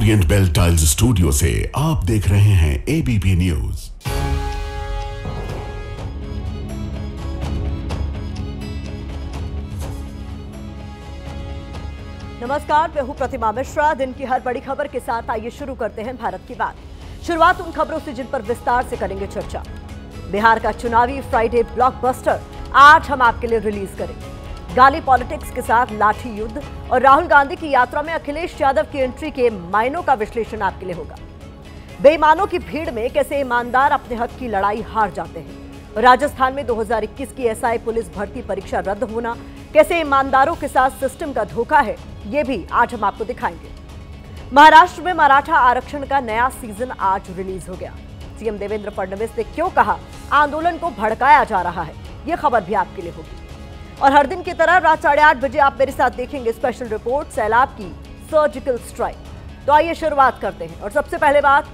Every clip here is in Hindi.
ओरिएंट बेल टाइल्स स्टूडियो से आप देख रहे हैं एबीपी न्यूज। नमस्कार, मैं हूं प्रतिमा मिश्रा। दिन की हर बड़ी खबर के साथ आइए शुरू करते हैं भारत की बात। शुरुआत उन खबरों से जिन पर विस्तार से करेंगे चर्चा। बिहार का चुनावी फ्राइडे ब्लॉकबस्टर आज हम आपके लिए रिलीज करेंगे। गाली पॉलिटिक्स के साथ लाठी युद्ध और राहुल गांधी की यात्रा में अखिलेश यादव की एंट्री के मायनों का विश्लेषण आपके लिए होगा। बेईमानों की भीड़ में कैसे ईमानदार अपने हक की लड़ाई हार जाते हैं। राजस्थान में 2021 की एसआई पुलिस भर्ती परीक्षा रद्द होना कैसे ईमानदारों के साथ सिस्टम का धोखा है, ये भी आज हम आपको दिखाएंगे। महाराष्ट्र में मराठा आरक्षण का नया सीजन आज रिलीज हो गया। सीएम देवेंद्र फडणवीस ने क्यों कहा आंदोलन को भड़काया जा रहा है, ये खबर भी आपके लिए होगी। और हर दिन की तरह रात 8:30 बजे आप मेरे साथ देखेंगे स्पेशल रिपोर्ट सैलाब की सर्जिकल स्ट्राइक। तो आइए शुरुआत करते हैं और सबसे पहले बात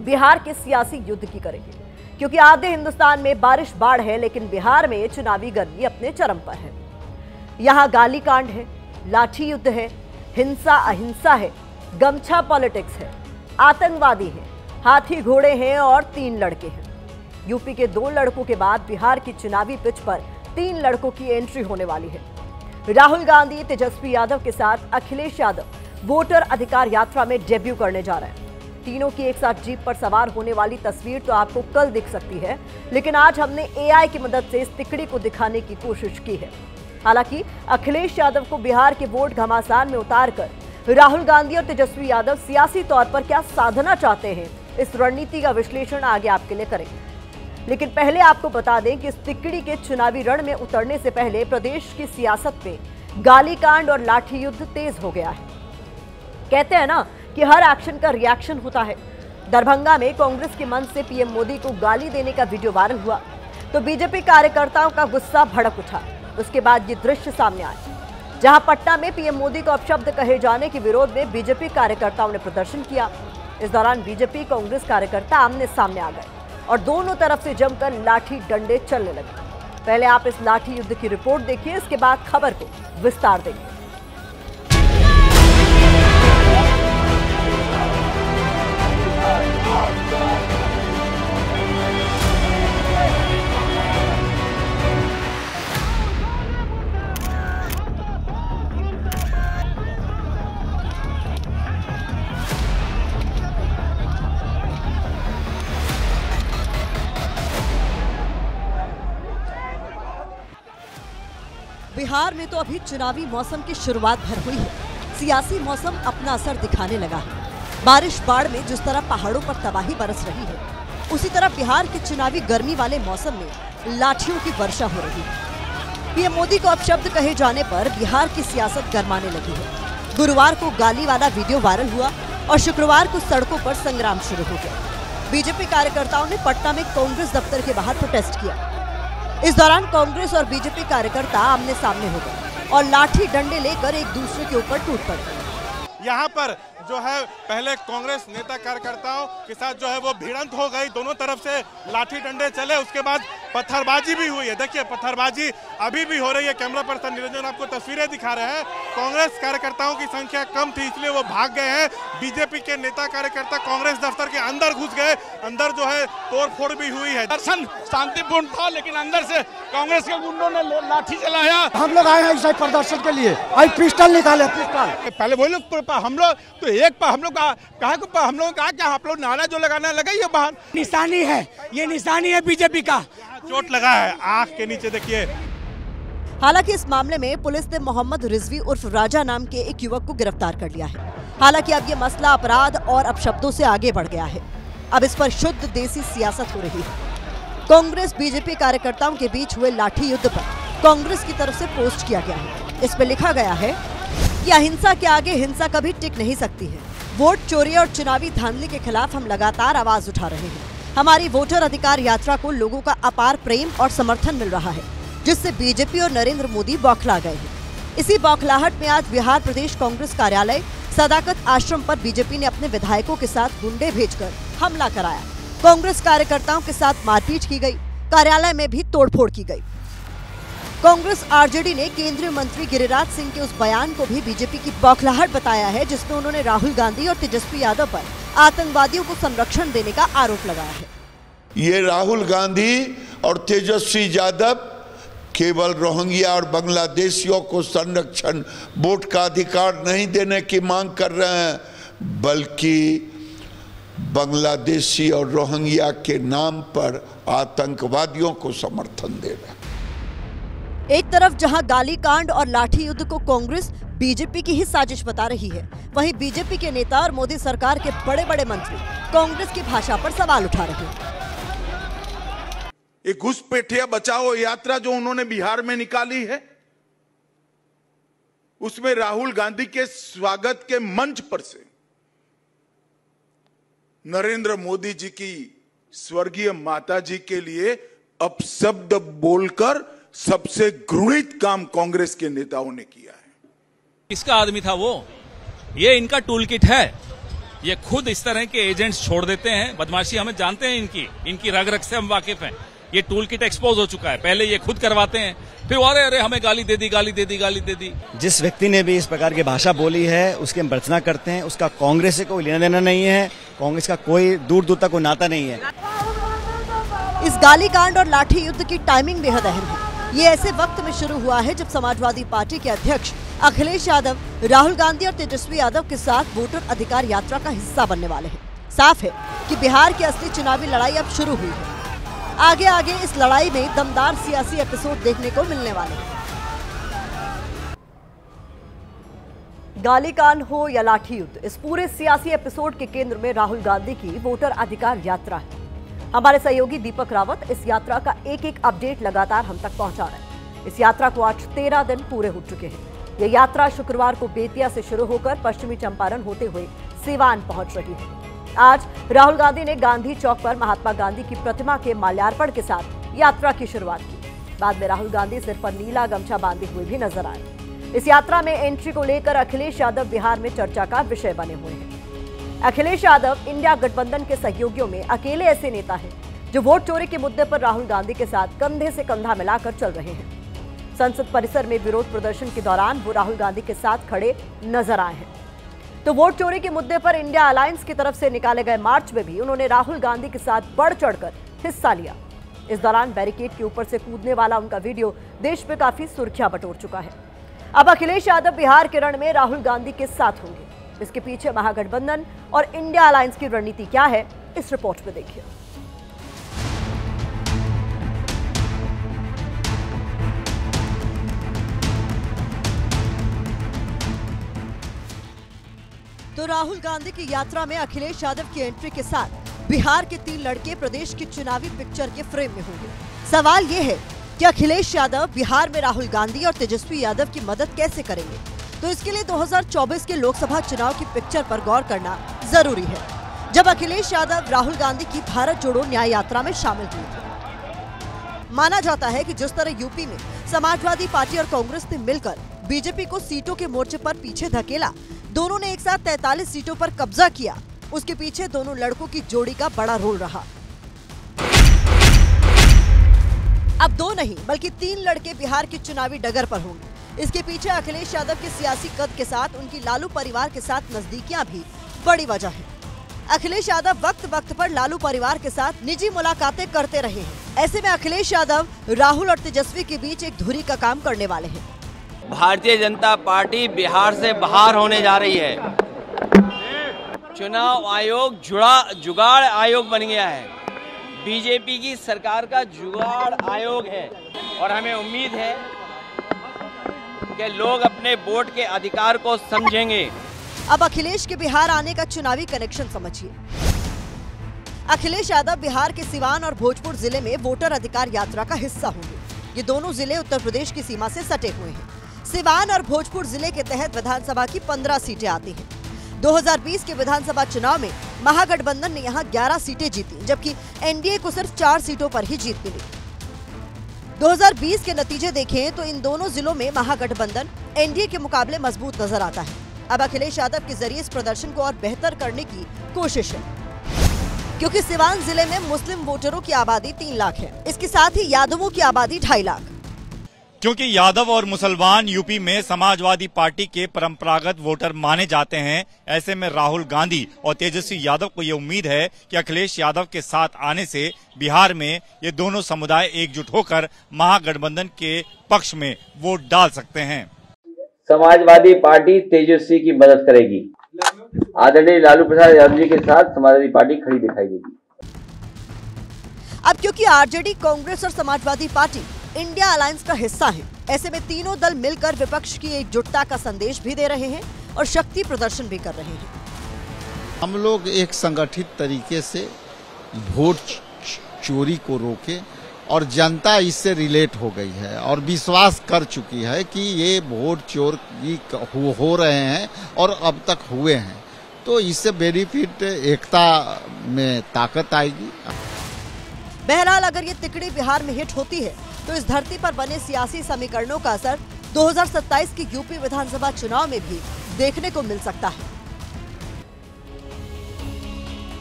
बिहार के सियासी युद्ध की करेंगे, क्योंकि आधे हिंदुस्तान में बारिश बाढ़ है, लेकिन बिहार में चुनावी गर्मी अपने चरम पर है। यहाँ गाली कांड है, लाठी युद्ध है, हिंसा अहिंसा है, गमछा पॉलिटिक्स है, आतंकवादी है, हाथी घोड़े हैं और 3 लड़के हैं। यूपी के 2 लड़कों के बाद बिहार की चुनावी पिच पर 3 लड़कों की एंट्री होने वाली है। राहुल गांधी, तेजस्वी यादव के साथ अखिलेश यादव वोटर अधिकार यात्रा में डेब्यू करने जा रहे हैं। तीनों की एक साथ जीप पर सवार होने वाली तस्वीर तो आपको कल दिख सकती है, लेकिन आज हमने एआई की मदद से इस तिकड़ी को दिखाने की कोशिश की है। हालांकि अखिलेश यादव को बिहार के वोट घमासान में उतारकर राहुल गांधी और तेजस्वी यादव सियासी तौर पर क्या साधना चाहते हैं, इस रणनीति का विश्लेषण आगे आपके लिए करेंगे। लेकिन पहले आपको बता दें कि इस तिकड़ी के चुनावी रण में उतरने से पहले प्रदेश की सियासत में गाली कांड और लाठी युद्ध तेज हो गया है। कहते हैं ना कि हर एक्शन का रिएक्शन होता है। दरभंगा में कांग्रेस के मंच से पीएम मोदी को गाली देने का वीडियो वायरल हुआ तो बीजेपी कार्यकर्ताओं का गुस्सा भड़क उठा। उसके बाद ये दृश्य सामने आया, जहां पटना में पीएम मोदी को अपशब्द कहे जाने के विरोध में बीजेपी कार्यकर्ताओं ने प्रदर्शन किया। इस दौरान बीजेपी कांग्रेस कार्यकर्ता आमने सामने आ गए और दोनों तरफ से जमकर लाठी डंडे चलने लगे। पहले आप इस लाठी युद्ध की रिपोर्ट देखिए, इसके बाद खबर को विस्तार देंगे। बिहार में तो अभी चुनावी मौसम की शुरुआत भर हुई है। सियासी मौसम अपना असर दिखाने लगा है। बारिश बाढ़ में जिस तरह पहाड़ों पर तबाही बरस रही है, उसी तरह बिहार के चुनावी गर्मी वाले मौसम में लाठियों की वर्षा हो रही है। पीएम मोदी को अपशब्द कहे जाने पर बिहार की सियासत गरमाने लगी है। गुरुवार को गाली वाला वीडियो वायरल हुआ और शुक्रवार को सड़कों पर संग्राम शुरू हो गया। बीजेपी कार्यकर्ताओं ने पटना में कांग्रेस दफ्तर के बाहर प्रोटेस्ट किया। इस दौरान कांग्रेस और बीजेपी कार्यकर्ता आमने सामने हो गए और लाठी डंडे लेकर एक दूसरे के ऊपर टूट पड़े। यहाँ पर जो है पहले कांग्रेस नेता कार्यकर्ताओं के साथ जो है वो भिड़ंत हो गई, दोनों तरफ से लाठी डंडे चले, उसके बाद पत्थरबाजी भी हुई है। देखिए पत्थरबाजी अभी भी हो रही है। कैमरा पर्सन निरंजन आपको तस्वीरें दिखा रहे हैं। कांग्रेस कार्यकर्ताओं की संख्या कम थी इसलिए वो भाग गए हैं। बीजेपी के नेता कार्यकर्ता कांग्रेस दफ्तर के अंदर घुस गए, अंदर जो है तोड़फोड़ भी हुई है। दर्शन शांतिपूर्ण था, लेकिन अंदर से कांग्रेस के गुंडों ने लाठी चलाया। हम लोग आए हैं इस प्रदर्शन के लिए, आज पिस्टल निकाले, पिस्टल। पहले वो लोग हम लोग तो एक पर हम लोग कहा हम लोग कहा क्या आप लोग नारा जो लगाना लगा, ये बाहर निशानी है, ये निशानी है बीजेपी का। चोट लगा है आंख के नीचे, देखिए। हालांकि इस मामले में पुलिस ने मोहम्मद रिजवी उर्फ राजा नाम के एक युवक को गिरफ्तार कर लिया है। हालांकि अब ये मसला अपराध और अपशब्दों से आगे बढ़ गया है। अब इस पर शुद्ध देसी सियासत हो रही है। कांग्रेस बीजेपी कार्यकर्ताओं के बीच हुए लाठी युद्ध पर कांग्रेस की तरफ से पोस्ट किया गया है। इस पर लिखा गया है कि अहिंसा के आगे हिंसा कभी टिक नहीं सकती है। वोट चोरी और चुनावी धांधली के खिलाफ हम लगातार आवाज उठा रहे हैं। हमारी वोटर अधिकार यात्रा को लोगों का अपार प्रेम और समर्थन मिल रहा है, जिससे बीजेपी और नरेंद्र मोदी बौखला गए हैं। इसी बौखलाहट में आज बिहार प्रदेश कांग्रेस कार्यालय सदाकत आश्रम पर बीजेपी ने अपने विधायकों के साथ गुंडे भेजकर हमला कराया। कांग्रेस कार्यकर्ताओं के साथ मारपीट की गई, कार्यालय में भी तोड़फोड़ की गई। कांग्रेस आरजेडी ने केंद्रीय मंत्री गिरिराज सिंह के उस बयान को भी बीजेपी की बौखलाहट बताया है, जिसमें उन्होंने राहुल गांधी और तेजस्वी यादव पर आतंकवादियों को संरक्षण देने का आरोप लगाया है। ये राहुल गांधी और तेजस्वी यादव केवल रोहिंग्या और बांग्लादेशियों को संरक्षण, वोट का अधिकार नहीं देने की मांग कर रहे हैं, बल्कि बांग्लादेशी और रोहिंग्या के नाम पर आतंकवादियों को समर्थन दे रहे हैं। एक तरफ जहां गाली कांड और लाठी युद्ध को कांग्रेस बीजेपी की ही साजिश बता रही है, वहीं बीजेपी के नेता और मोदी सरकार के बड़े बड़े मंत्री कांग्रेस की भाषा पर सवाल उठा रहे हैं। एक घुसपैठिया बचाओ यात्रा जो उन्होंने बिहार में निकाली है, उसमें राहुल गांधी के स्वागत के मंच पर से नरेंद्र मोदी जी की स्वर्गीय माता जी के लिए अपशब्द बोलकर सबसे घृणित काम कांग्रेस के नेताओं ने किया है। किसका आदमी था वो? ये इनका टूल किट है। ये खुद इस तरह के एजेंट्स छोड़ देते हैं। बदमाशी हमें जानते हैं, इनकी रग रग से हम वाकिफ हैं। ये टूल किट एक्सपोज हो चुका है। पहले ये खुद करवाते हैं, फिर अरे हमें गाली दे दी। जिस व्यक्ति ने भी इस प्रकार की भाषा बोली है उसकी हम भर्त्सना करते हैं। उसका कांग्रेस से कोई लेना देना नहीं है, कांग्रेस का कोई दूर दूर तक कोई नाता नहीं है। इस गाली कांड और लाठी युद्ध की टाइमिंग बेहद अहम है। ये ऐसे वक्त में शुरू हुआ है जब समाजवादी पार्टी के अध्यक्ष अखिलेश यादव राहुल गांधी और तेजस्वी यादव के साथ वोटर अधिकार यात्रा का हिस्सा बनने वाले हैं। साफ है कि बिहार की असली चुनावी लड़ाई अब शुरू हुई है। आगे आगे इस लड़ाई में दमदार सियासी एपिसोड देखने को मिलने वाले हैं। गाली कांड हो या लाठी युद्ध, इस पूरे सियासी एपिसोड के केंद्र में राहुल गांधी की वोटर अधिकार यात्रा है। हमारे सहयोगी दीपक रावत इस यात्रा का एक एक अपडेट लगातार हम तक पहुंचा रहे हैं। इस यात्रा को आज 13 दिन पूरे हो चुके हैं। यह यात्रा शुक्रवार को बेतिया से शुरू होकर पश्चिमी चंपारण होते हुए सिवान पहुंच रही है। आज राहुल गांधी ने गांधी चौक पर महात्मा गांधी की प्रतिमा के माल्यार्पण के साथ यात्रा की शुरुआत की। बाद में राहुल गांधी सिर पर नीला गमछा बांधे हुए भी नजर आए। इस यात्रा में एंट्री को लेकर अखिलेश यादव बिहार में चर्चा का विषय बने हुए हैं। अखिलेश यादव इंडिया गठबंधन के सहयोगियों में अकेले ऐसे नेता हैं जो वोट चोरी के मुद्दे पर राहुल गांधी के साथ कंधे से कंधा मिलाकर चल रहे हैं। संसद परिसर में विरोध प्रदर्शन के दौरान वो राहुल गांधी के साथ खड़े नजर आए हैं। तो वोट चोरी के मुद्दे पर इंडिया अलायंस की तरफ से निकाले गए मार्च में भी उन्होंने राहुल गांधी के साथ बढ़ चढ़कर हिस्सा लिया। इस दौरान बैरिकेड के ऊपर से कूदने वाला उनका वीडियो देश में काफी सुर्खियां बटोर चुका है। अब अखिलेश यादव बिहार के रण में राहुल गांधी के साथ होंगे। इसके पीछे महागठबंधन और इंडिया अलायंस की रणनीति क्या है, इस रिपोर्ट में देखिए। तो राहुल गांधी की यात्रा में अखिलेश यादव की एंट्री के साथ बिहार के 3 लड़के प्रदेश की चुनावी पिक्चर के फ्रेम में होंगे। सवाल यह है कि अखिलेश यादव बिहार में राहुल गांधी और तेजस्वी यादव की मदद कैसे करेंगे। तो इसके लिए 2024 के लोकसभा चुनाव की पिक्चर पर गौर करना जरूरी है, जब अखिलेश यादव राहुल गांधी की भारत जोड़ो न्याय यात्रा में शामिल हुए थे। माना जाता है कि जिस तरह यूपी में समाजवादी पार्टी और कांग्रेस ने मिलकर बीजेपी को सीटों के मोर्चे पर पीछे धकेला, दोनों ने एक साथ 43 सीटों पर कब्जा किया, उसके पीछे दोनों लड़कों की जोड़ी का बड़ा रोल रहा। अब 2 नहीं बल्कि 3 लड़के बिहार की चुनावी डगर पर होंगे। इसके पीछे अखिलेश यादव के सियासी कद के साथ उनकी लालू परिवार के साथ नजदीकियां भी बड़ी वजह है। अखिलेश यादव वक्त वक्त पर लालू परिवार के साथ निजी मुलाकातें करते रहे हैं। ऐसे में अखिलेश यादव राहुल और तेजस्वी के बीच एक धुरी का काम करने वाले हैं। भारतीय जनता पार्टी बिहार से बाहर होने जा रही है। चुनाव आयोग जुगाड़ आयोग बन गया है। बीजेपी की सरकार का जुगाड़ आयोग है और हमें उम्मीद है कि लोग अपने वोट के अधिकार को समझेंगे। अब अखिलेश के बिहार आने का चुनावी कनेक्शन समझिए। अखिलेश यादव बिहार के सिवान और भोजपुर जिले में वोटर अधिकार यात्रा का हिस्सा होंगे। ये दोनों जिले उत्तर प्रदेश की सीमा से सटे हुए हैं। सिवान और भोजपुर जिले के तहत विधानसभा की 15 सीटें आती हैं। 2020 के विधानसभा चुनाव में महागठबंधन ने यहां 11 सीटें जीती, जबकि एनडीए को सिर्फ 4 सीटों पर ही जीत मिली। 2020 के नतीजे देखें तो इन दोनों जिलों में महागठबंधन एनडीए के मुकाबले मजबूत नजर आता है। अब अखिलेश यादव के जरिए इस प्रदर्शन को और बेहतर करने की कोशिश है, क्योंकि सिवान जिले में मुस्लिम वोटरों की आबादी 3 लाख है। इसके साथ ही यादवों की आबादी 2.5 लाख। क्योंकि यादव और मुसलमान यूपी में समाजवादी पार्टी के परंपरागत वोटर माने जाते हैं। ऐसे में राहुल गांधी और तेजस्वी यादव को ये उम्मीद है कि अखिलेश यादव के साथ आने से बिहार में ये दोनों समुदाय एकजुट होकर महागठबंधन के पक्ष में वोट डाल सकते हैं। समाजवादी पार्टी तेजस्वी की मदद करेगी। आदरणीय लालू प्रसाद यादव जी के साथ समाजवादी पार्टी खड़ी दिखाई देगी। अब क्योंकि आरजेडी, कांग्रेस और समाजवादी पार्टी इंडिया अलायंस का हिस्सा है, ऐसे में तीनों दल मिलकर विपक्ष की एकजुटता का संदेश भी दे रहे हैं और शक्ति प्रदर्शन भी कर रहे हैं। हम लोग एक संगठित तरीके से वोट चोरी को रोके और जनता इससे रिलेट हो गई है और विश्वास कर चुकी है कि ये वोट चोरी हो रहे हैं और अब तक हुए हैं, तो इससे बेनिफिट एकता में ताकत आएगी। बहरहाल अगर ये तिकड़ी बिहार में हिट होती है तो इस धरती पर बने सियासी समीकरणों का असर 2027 की यूपी विधानसभा चुनाव में भी देखने को मिल सकता है।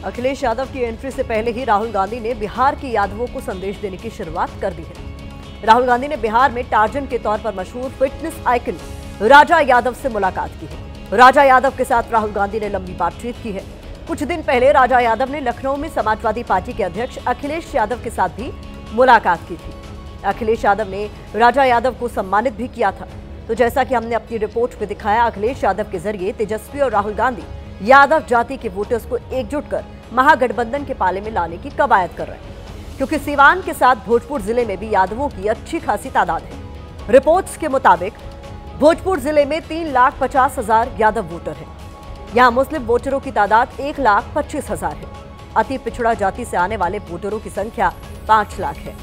अखिलेश यादव की एंट्री से पहले ही राहुल गांधी ने बिहार के यादवों को संदेश देने की शुरुआत कर दी है। राहुल गांधी ने बिहार में टार्जन के तौर पर मशहूर फिटनेस आइकन राजा यादव से मुलाकात की है। राजा यादव के साथ राहुल गांधी ने लंबी बातचीत की है। कुछ दिन पहले राजा यादव ने लखनऊ में समाजवादी पार्टी के अध्यक्ष अखिलेश यादव के साथ भी मुलाकात की थी। अखिलेश यादव ने राजा यादव को सम्मानित भी किया था। तो जैसा कि हमने अपनी रिपोर्ट में दिखाया, अखिलेश यादव के जरिए तेजस्वी और राहुल गांधी यादव जाति के वोटर्स को एकजुट कर महागठबंधन के पाले में लाने की कवायद कर रहे हैं, क्योंकि सीवान के साथ भोजपुर जिले में भी यादवों की अच्छी खासी तादाद है। रिपोर्ट्स के मुताबिक भोजपुर जिले में 3,50,000 यादव वोटर हैं। यहाँ मुस्लिम वोटरों की तादाद 1,25,000 है। अति पिछड़ा जाति से आने वाले वोटरों की संख्या 5 लाख है।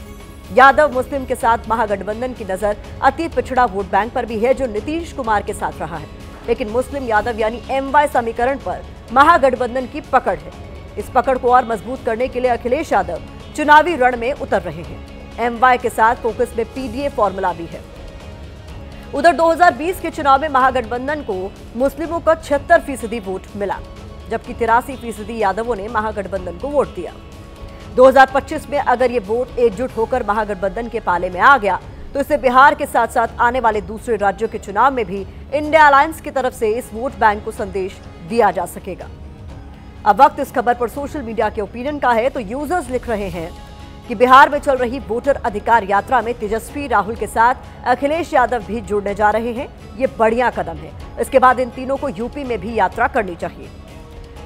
यादव मुस्लिम के साथ महागठबंधन की नजर अति पिछड़ा वोट बैंक पर भी है, जो नीतीश कुमार के साथ रहा है। लेकिन मुस्लिम यादव यानी MY समीकरण पर महागठबंधन की पकड़ है। इस पकड़ को और मजबूत करने के लिए अखिलेश यादव चुनावी रण में उतर रहे हैं। MY के साथ फोकस में PDA फॉर्मूला भी है। उधर 2020 के चुनाव में महागठबंधन को मुस्लिमों का 76% वोट मिला, जबकि 83% यादवों ने महागठबंधन को वोट दिया। 2025 में अगर ये वोट एकजुट होकर महागठबंधन के पाले में आ गया तो इससे बिहार के साथ साथ आने वाले दूसरे राज्यों के चुनाव में भी इंडिया अलायंस की तरफ से इस वोट बैंक को संदेश दिया जा सकेगा। अब वक्त इस खबर पर सोशल मीडिया के ओपिनियन का है, तो यूजर्स लिख रहे हैं कि बिहार में चल रही वोटर अधिकार यात्रा में तेजस्वी, राहुल के साथ अखिलेश यादव भी जुड़ने जा रहे हैं। ये बढ़िया कदम है। इसके बाद इन तीनों को यूपी में भी यात्रा करनी चाहिए।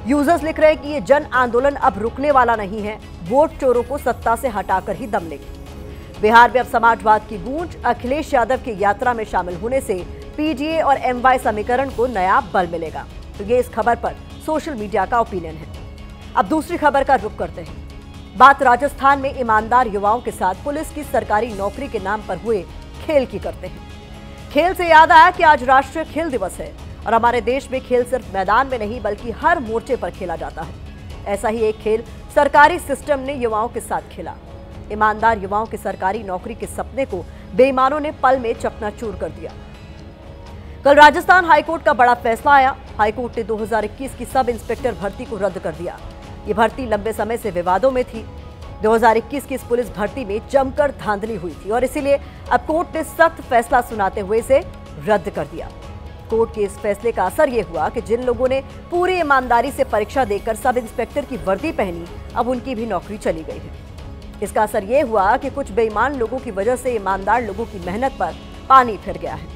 यूजर्स लिख रहे हैं कि ये जन आंदोलन अब रुकने वाला नहीं है। वोट चोरों को सत्ता से हटाकर ही दम लेगी। बिहार में अब समाजवाद की गूंज। अखिलेश यादव की यात्रा में शामिल होने से PDA और MY समीकरण को नया बल मिलेगा। तो ये इस खबर पर सोशल मीडिया का ओपिनियन है। अब दूसरी खबर का रुख करते हैं। बात राजस्थान में ईमानदार युवाओं के साथ पुलिस की सरकारी नौकरी के नाम पर हुए खेल की करते हैं। खेल से याद आया कि आज राष्ट्रीय खेल दिवस है और हमारे देश में खेल सिर्फ मैदान में नहीं बल्कि हर मोर्चे पर खेला जाता है। ऐसा ही एक खेल सरकारी सिस्टम ने युवाओं के साथ खेला। ईमानदार युवाओं के सरकारी नौकरी के सपने को बेईमानों ने पल में चकनाचूर कर दिया। कल राजस्थान हाईकोर्ट का बड़ा फैसला आया। हाईकोर्ट ने 2021 की सब इंस्पेक्टर भर्ती को रद्द कर दिया। ये भर्ती लंबे समय से विवादों में थी। 2021 की इस पुलिस भर्ती में जमकर धांधली हुई थी और इसीलिए अब कोर्ट ने सख्त फैसला सुनाते हुए इसे रद्द कर दिया। कोर्ट के इस फैसले का असर ये हुआ कि जिन लोगों ने पूरी ईमानदारी से परीक्षा देकर सब इंस्पेक्टर की वर्दी पहनी, अब उनकी भी नौकरी चली गई है। इसका असर ये हुआ कि कुछ बेईमान लोगों की वजह से ईमानदार लोगों की मेहनत पर पानी फिर गया है।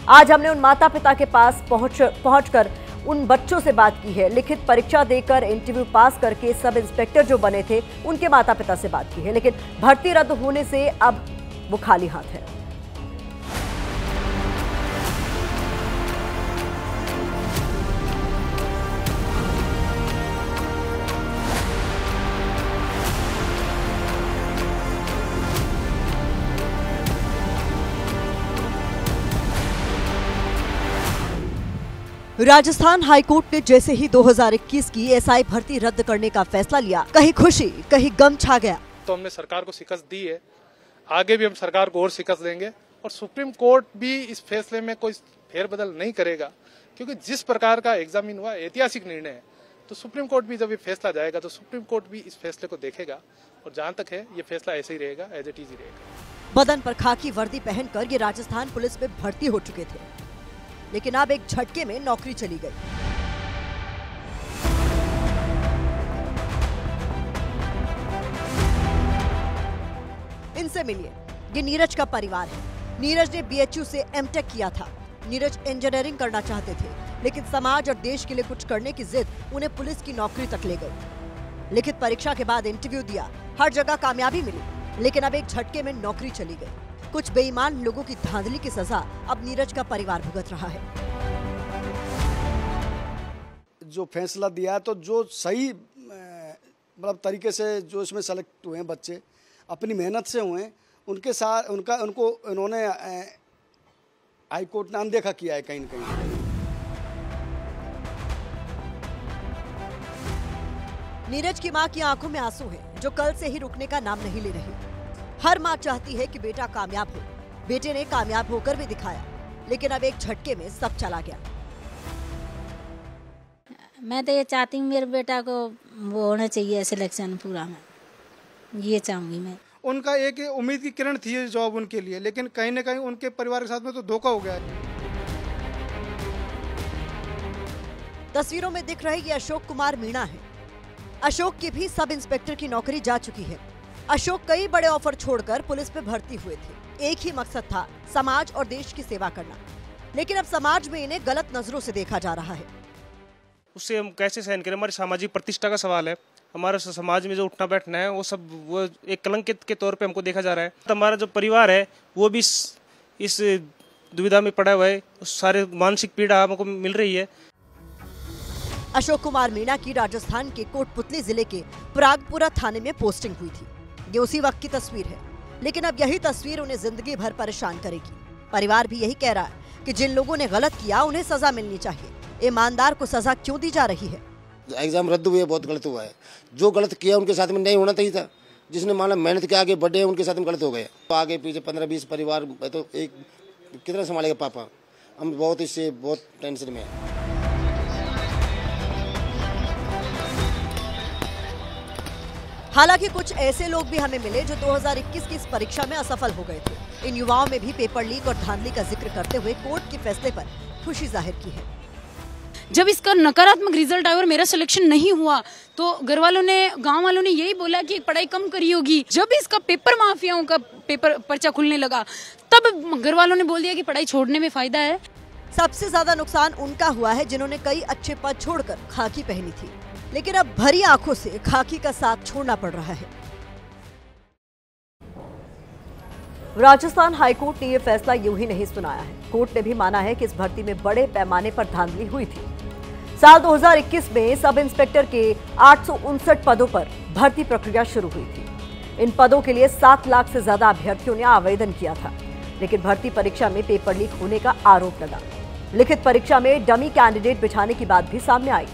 आज हमने उन माता पिता के पास पहुंचकर उन बच्चों से बात की है। लिखित परीक्षा देकर इंटरव्यू पास करके सब इंस्पेक्टर जो बने थे उनके माता पिता से बात की है, लेकिन भर्ती रद्द होने से अब वो खाली हाथ है। राजस्थान हाईकोर्ट ने जैसे ही 2021 की SI भर्ती रद्द करने का फैसला लिया, कहीं खुशी कहीं गम छा गया। तो हमने सरकार को शिकस्त दी है, आगे भी हम सरकार को और शिकस्त देंगे और सुप्रीम कोर्ट भी इस फैसले में कोई फेरबदल नहीं करेगा, क्योंकि जिस प्रकार का एग्जामिन हुआ ऐतिहासिक निर्णय है। तो सुप्रीम कोर्ट भी जब ये फैसला जाएगा तो सुप्रीम कोर्ट भी इस फैसले को देखेगा और जहां तक है ये फैसला ऐसे ही रहेगा, एज इट इज ही रहेगा। बदन पर खाकी वर्दी पहनकर ये राजस्थान पुलिस में भर्ती हो चुके थे, लेकिन अब एक झटके में नौकरी चली गई। इनसे मिलिए, ये नीरज का परिवार है। नीरज ने BHU से M.Tech किया था। नीरज इंजीनियरिंग करना चाहते थे, लेकिन समाज और देश के लिए कुछ करने की जिद उन्हें पुलिस की नौकरी तक ले गई। लिखित परीक्षा के बाद इंटरव्यू दिया, हर जगह कामयाबी मिली, लेकिन अब एक झटके में नौकरी चली गई। कुछ बेईमान लोगों की धांधली की सजा अब नीरज का परिवार भुगत रहा है। जो फैसला दिया है, तो जो सही मतलब तरीके से जो इसमें सेलेक्ट हुए हैं बच्चे, अपनी मेहनत से हुए, उनके साथ उनको इन्होंने हाई कोर्ट ने अनदेखा किया है कहीं न कहीं। नीरज की मां की आंखों में आंसू हैं, जो कल से ही रुकने का नाम नहीं ले रही। हर मां चाहती है कि बेटा कामयाब हो। बेटे ने कामयाब होकर भी दिखाया, लेकिन अब एक झटके में सब चला गया। मैं तो ये चाहती हूँ मेरे बेटा को वो होना चाहिए सिलेक्शन पूरा में, ये चाहूंगी मैं। उनका एक उम्मीद की किरण थी जॉब उनके लिए, लेकिन कहीं न कहीं उनके परिवार के साथ में तो धोखा हो गया है। तस्वीरों में दिख रहे ये अशोक कुमार मीणा है। अशोक की भी सब इंस्पेक्टर की नौकरी जा चुकी है। अशोक कई बड़े ऑफर छोड़कर पुलिस में भर्ती हुए थे। एक ही मकसद था, समाज और देश की सेवा करना, लेकिन अब समाज में इन्हें गलत नजरों से देखा जा रहा है। उससे हम कैसे सहन करें? हमारी सामाजिक प्रतिष्ठा का सवाल है। हमारे समाज में जो उठना बैठना है वो एक कलंकित के तौर पे हमको देखा जा रहा है। तो हमारा जो परिवार है वो भी इस दुविधा में पड़ा हुआ है। सारे मानसिक पीड़ा हमको मिल रही है। अशोक कुमार मीणा की राजस्थान के कोटपुतली जिले के परागपुरा थाने में पोस्टिंग हुई थी। ये उसी वक्त की तस्वीर है, लेकिन अब यही तस्वीर उन्हें जिंदगी भर परेशान करेगी। परिवार भी यही कह रहा है कि जिन लोगों ने गलत किया उन्हें सजा मिलनी चाहिए। ईमानदार को सजा क्यों दी जा रही है? एग्जाम रद्द हुए, बहुत गलत हुआ है। जो गलत किया उनके साथ में नहीं होना चाहिए था। जिसने माना मेहनत के आगे बढ़े उनके साथ में गलत हो गए। तो आगे पीछे 15-20 परिवार, तो एक कितना संभालेगा पापा? हम बहुत इससे बहुत टेंशन में है। हालांकि कुछ ऐसे लोग भी हमें मिले जो 2021 की इस परीक्षा में असफल हो गए थे। इन युवाओं में भी पेपर लीक और धांधली का जिक्र करते हुए कोर्ट के फैसले पर खुशी जाहिर की है। जब इसका नकारात्मक रिजल्ट आया और मेरा सिलेक्शन नहीं हुआ, तो घर वालों ने, गांव वालों ने यही बोला कि पढ़ाई कम करी होगी। जब इसका पेपर माफियाओं का पेपर पर्चा खुलने लगा, तब घर वालों ने बोल दिया कि पढ़ाई छोड़ने में फायदा है। सबसे ज्यादा नुकसान उनका हुआ है जिन्होंने कई अच्छे पद छोड़कर खाकी पहनी थी, लेकिन अब भरी आंखों से खाकी का साथ छोड़ना पड़ रहा है। राजस्थान हाईकोर्ट ने यह फैसला यूं ही नहीं सुनाया है। कोर्ट ने भी माना है कि इस भर्ती में बड़े पैमाने पर धांधली हुई थी। साल 2021 में सब इंस्पेक्टर के 859 पदों पर भर्ती प्रक्रिया शुरू हुई थी। इन पदों के लिए 7 लाख से ज्यादा अभ्यर्थियों ने आवेदन किया था, लेकिन भर्ती परीक्षा में पेपर लीक होने का आरोप लगा। लिखित परीक्षा में डमी कैंडिडेट बिठाने की बात भी सामने आई।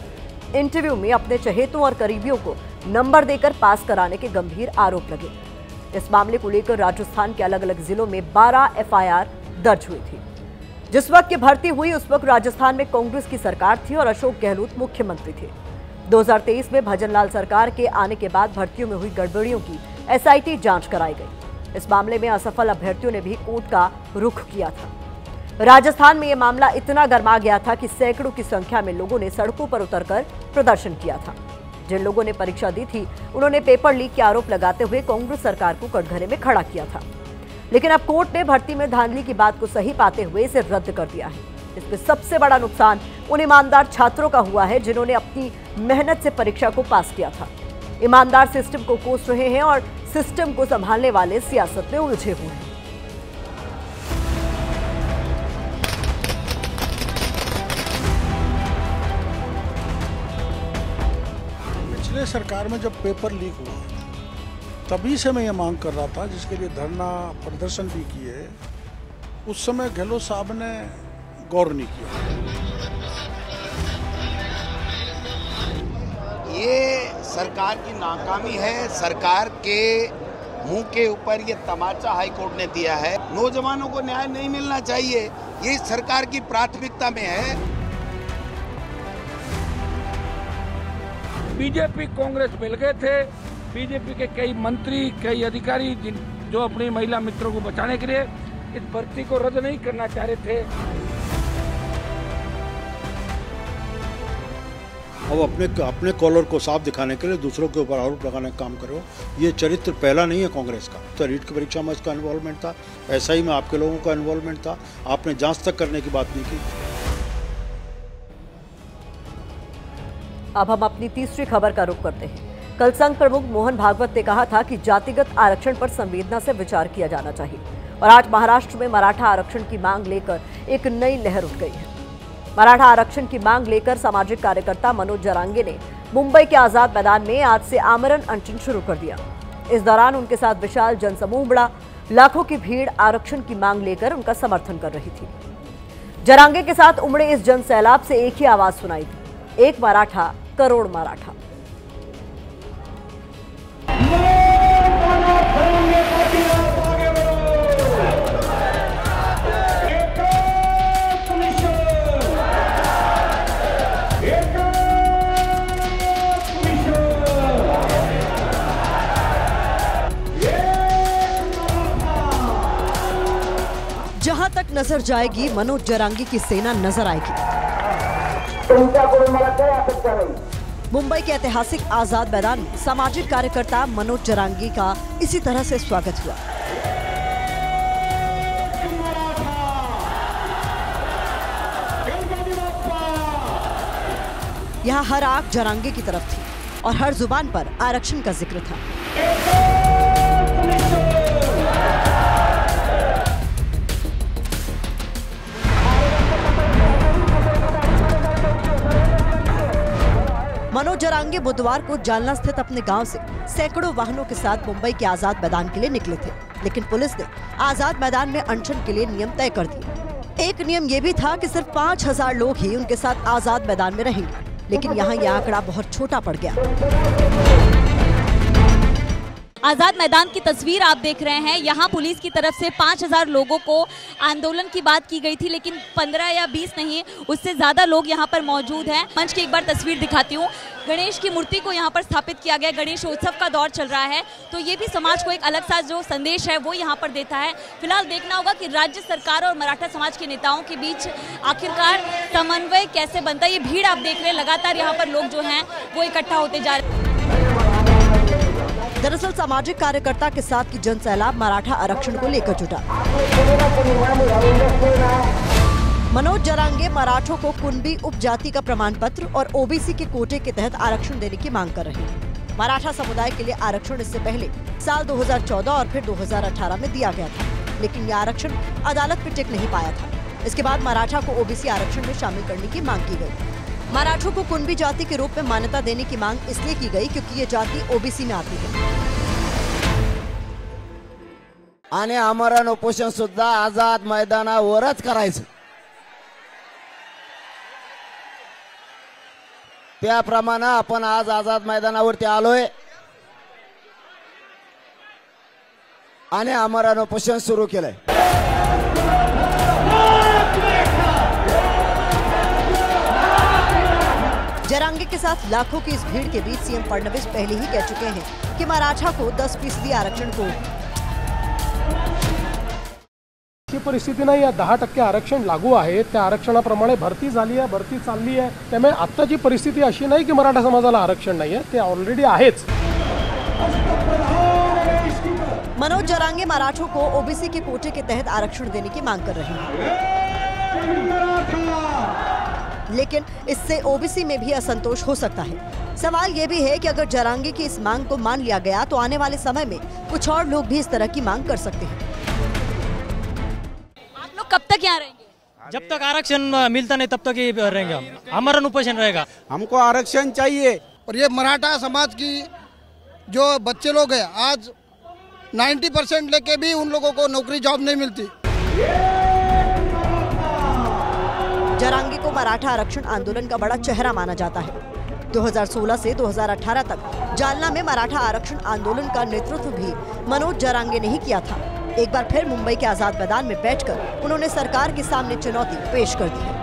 इंटरव्यू में अपने चहेतों और करीबियों को नंबर देकर पास कराने के गंभीर आरोप लगे। इस मामले को लेकर राजस्थान के अलग अलग जिलों में 12 FIR दर्ज हुई थी। जिस वक्त ये भर्ती हुई उस वक्त राजस्थान में कांग्रेस की सरकार थी और अशोक गहलोत मुख्यमंत्री थे। 2023 में भजनलाल सरकार के आने के बाद भर्तियों में हुई गड़बड़ियों की SIT जांच कराई गई। इस मामले में असफल अभ्यर्थियों ने भी कोर्ट का रुख किया था। राजस्थान में यह मामला इतना गर्मा गया था कि सैकड़ों की संख्या में लोगों ने सड़कों पर उतरकर प्रदर्शन किया था। जिन लोगों ने परीक्षा दी थी उन्होंने पेपर लीक के आरोप लगाते हुए कांग्रेस सरकार को कटघरे में खड़ा किया था, लेकिन अब कोर्ट ने भर्ती में धांधली की बात को सही पाते हुए इसे रद्द कर दिया है। इसमें सबसे बड़ा नुकसान उन ईमानदार छात्रों का हुआ है जिन्होंने अपनी मेहनत से परीक्षा को पास किया था। ईमानदार सिस्टम को कोस रहे हैं और सिस्टम को संभालने वाले सियासत में उलझे हुए हैं। पिछले सरकार में जब पेपर लीक हुआ तभी से मैं ये मांग कर रहा था, जिसके लिए धरना प्रदर्शन भी किए। उस समय गहलोत साहब ने गौर नहीं किया। ये सरकार की नाकामी है। सरकार के मुंह के ऊपर ये तमाचा हाईकोर्ट ने दिया है। नौजवानों को न्याय नहीं मिलना चाहिए, ये सरकार की प्राथमिकता में है। बीजेपी कांग्रेस मिल गए थे। बीजेपी के कई मंत्री, कई अधिकारी जो अपनी महिला मित्रों को बचाने के लिए इस भर्ती को रद्द नहीं करना चाह रहे थे। अब अपने कॉलर को साफ दिखाने के लिए दूसरों के ऊपर आरोप लगाने का काम करो, ये चरित्र पहला नहीं है कांग्रेस का। तो रीट की परीक्षा में इसका इन्वॉल्वमेंट था, ऐसा ही में आपके लोगों का इन्वॉल्वमेंट था, आपने जांच तक करने की बात नहीं की। अब हम अपनी तीसरी खबर का रुख करते हैं। कल संघ प्रमुख मोहन भागवत ने कहा था कि जातिगत आरक्षण पर संवेदना से विचार किया जाना चाहिए, और आज महाराष्ट्र में मराठा आरक्षण की मांग लेकर एक नई लहर उठ गई है। मराठा आरक्षण की मांग लेकर सामाजिक कार्यकर्ता मनोज जरांगे ने मुंबई के आजाद मैदान में आज से आमरण अनशन शुरू कर दिया। इस दौरान उनके साथ विशाल जनसमूह उमड़ा। लाखों की भीड़ आरक्षण की मांग लेकर उनका समर्थन कर रही थी। जरांगे के साथ उमड़े इस जन सैलाब से एक ही आवाज सुनाई थी, एक मराठा करोड़ मराठा। जहां तक नजर जाएगी मनोज जरांगे की सेना नजर आएगी। मुंबई के ऐतिहासिक आजाद मैदान में सामाजिक कार्यकर्ता मनोज जरांगे का इसी तरह से स्वागत हुआ। यहाँ हर आंख जरांगे की तरफ थी और हर जुबान पर आरक्षण का जिक्र था। मनोज जरांगे बुधवार को जालना स्थित अपने गांव से सैकड़ों वाहनों के साथ मुंबई के आजाद मैदान के लिए निकले थे, लेकिन पुलिस ने आजाद मैदान में अनशन के लिए नियम तय कर दिए। एक नियम ये भी था कि सिर्फ 5000 लोग ही उनके साथ आजाद मैदान में रहेंगे, लेकिन यहाँ यह आंकड़ा बहुत छोटा पड़ गया। आजाद मैदान की तस्वीर आप देख रहे हैं। यहाँ पुलिस की तरफ से 5000 लोगों को आंदोलन की बात की गई थी, लेकिन 15 या 20 नहीं, उससे ज्यादा लोग यहाँ पर मौजूद हैं। मंच की एक बार तस्वीर दिखाती हूँ। गणेश की मूर्ति को यहाँ पर स्थापित किया गया। गणेश उत्सव का दौर चल रहा है, तो ये भी समाज को एक अलग सा जो संदेश है वो यहाँ पर देता है। फिलहाल देखना होगा कि राज्य सरकार और मराठा समाज के नेताओं के बीच आखिरकार समन्वय कैसे बनता है। ये भीड़ आप देख रहे हैं, लगातार यहाँ पर लोग जो हैं वो इकट्ठा होते जा रहे हैं। दरअसल सामाजिक कार्यकर्ता के साथ की जन सैलाब मराठा आरक्षण को लेकर जुटा। मनोज जरांगे मराठों को कुणबी उपजाति का प्रमाण पत्र और ओबीसी के कोटे के तहत आरक्षण देने की मांग कर रहे हैं। मराठा समुदाय के लिए आरक्षण इससे पहले साल 2014 और फिर 2018 में दिया गया था, लेकिन यह आरक्षण अदालत में टिक नहीं पाया था। इसके बाद मराठा को ओबीसी आरक्षण में शामिल करने की मांग की गई। मराठों को कुणबी जाति के रूप में मान्यता देने की मांग इसलिए की गई क्योंकि ये जाति ओबीसी में आती है। आणि आमरण उपोषण सुद्धा आझाद मैदानावरच करायचं, त्याप्रमाणे आपण आज आझाद मैदानावरती आलोय आणि आमरण उपोषण सुरू केलंय। जरांगे के साथ लाखों की इस भीड़ के बीच सीएम फडणवीस पहले ही कह चुके हैं कि मराठा को 10% आरक्षण को परिस्थिती नाही आहे। 10% आरक्षण लागू आहे, त्या आरक्षणाप्रमाणे भरती झाली आहे, भरती चालली आहे। त्यामुळे आत्ताची परिस्थिती अशी नाही की मराठा समाजाला आरक्षण नाही आहे, ते ऑलरेडी आहेच। मनोज जरांगे मराठों को ओबीसी के कोटे के तहत आरक्षण देने की मांग कर रहे हैं, लेकिन इससे ओबीसी में भी असंतोष हो सकता है। सवाल ये भी है कि अगर जरांगे की इस मांग को मान लिया गया तो आने वाले समय में कुछ और लोग भी इस तरह की मांग कर सकते हैं। आप लोग कब तक यहाँ रहेंगे? जब तक आरक्षण मिलता नहीं तब तक ही रहेंगे हम। आमरण उपोषण रहेगा। हमको आरक्षण चाहिए। और ये मराठा समाज की जो बच्चे लोग हैं, आज 90% लेके भी उन लोगों को नौकरी जॉब नहीं मिलती। जरांगे को मराठा आरक्षण आंदोलन का बड़ा चेहरा माना जाता है। 2016 से 2018 तक जालना में मराठा आरक्षण आंदोलन का नेतृत्व भी मनोज जरांगे ने ही किया था। एक बार फिर मुंबई के आजाद मैदान में बैठकर उन्होंने सरकार के सामने चुनौती पेश कर दी है।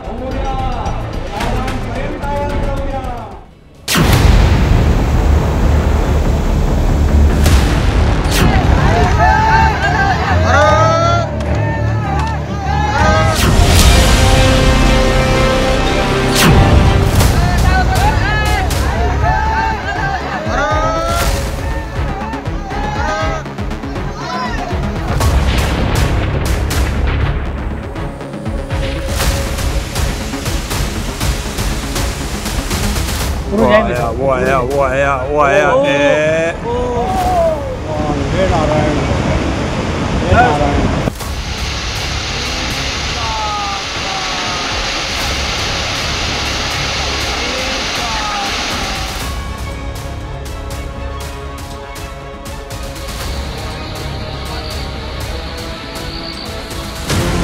वो आया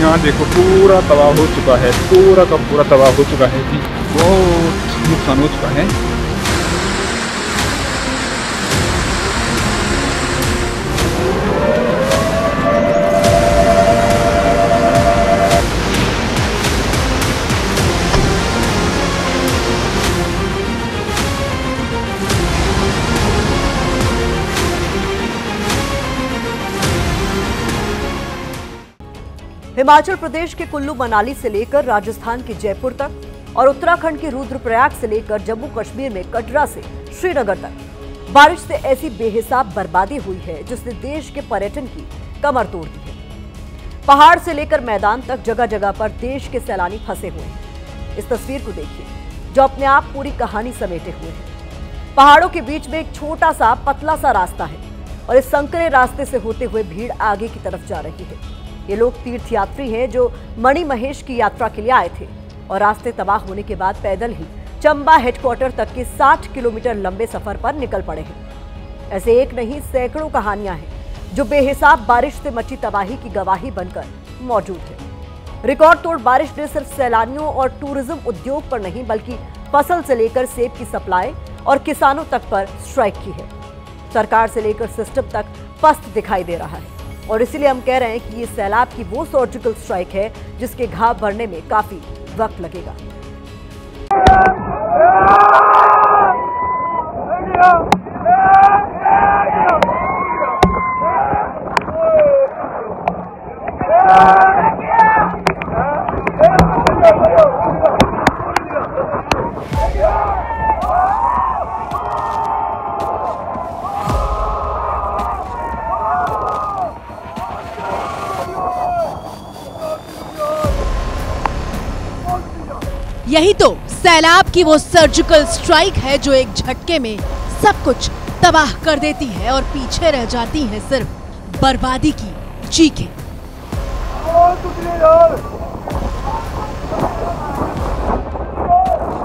यहाँ देखो पूरा तबाह हो चुका है, पूरा का पूरा तबाह हो चुका है जी, बहुत नुकसान हो चुका है। हिमाचल प्रदेश के कुल्लू मनाली से लेकर राजस्थान के जयपुर तक और उत्तराखंड के रुद्रप्रयाग से लेकर जम्मू कश्मीर में कटरा से श्रीनगर तक बारिश से ऐसी बेहिसाब बर्बादी हुई है जिसने देश के पर्यटन की कमर तोड़ दी है। पहाड़ से लेकर मैदान तक जगह जगह पर देश के सैलानी फंसे हुए हैं। इस तस्वीर को देखिए जो अपने आप पूरी कहानी समेटे हुए है। पहाड़ों के बीच में एक छोटा सा पतला सा रास्ता है और इस संकरे रास्ते से होते हुए भीड़ आगे की तरफ जा रही है। ये लोग तीर्थयात्री हैं जो मणिमहेश की यात्रा के लिए आए थे और रास्ते तबाह होने के बाद पैदल ही चंबा हेडक्वार्टर तक के 60 किलोमीटर लंबे सफर पर निकल पड़े हैं। ऐसे एक नहीं सैकड़ों कहानियां हैं जो बेहिसाब बारिश से मची तबाही की गवाही बनकर मौजूद है। रिकॉर्ड तोड़ बारिश ने सिर्फ सैलानियों और टूरिज्म उद्योग पर नहीं बल्कि फसल से लेकर सेब की सप्लाई और किसानों तक पर स्ट्राइक की है। सरकार से लेकर सिस्टम तक पस्त दिखाई दे रहा है और इसीलिए हम कह रहे हैं कि ये सैलाब की वो सर्जिकल स्ट्राइक है जिसके घाव भरने में काफी वक्त लगेगा। यही तो सैलाब की वो सर्जिकल स्ट्राइक है जो एक झटके में सब कुछ तबाह कर देती है और पीछे रह जाती है सिर्फ बर्बादी की चीखें।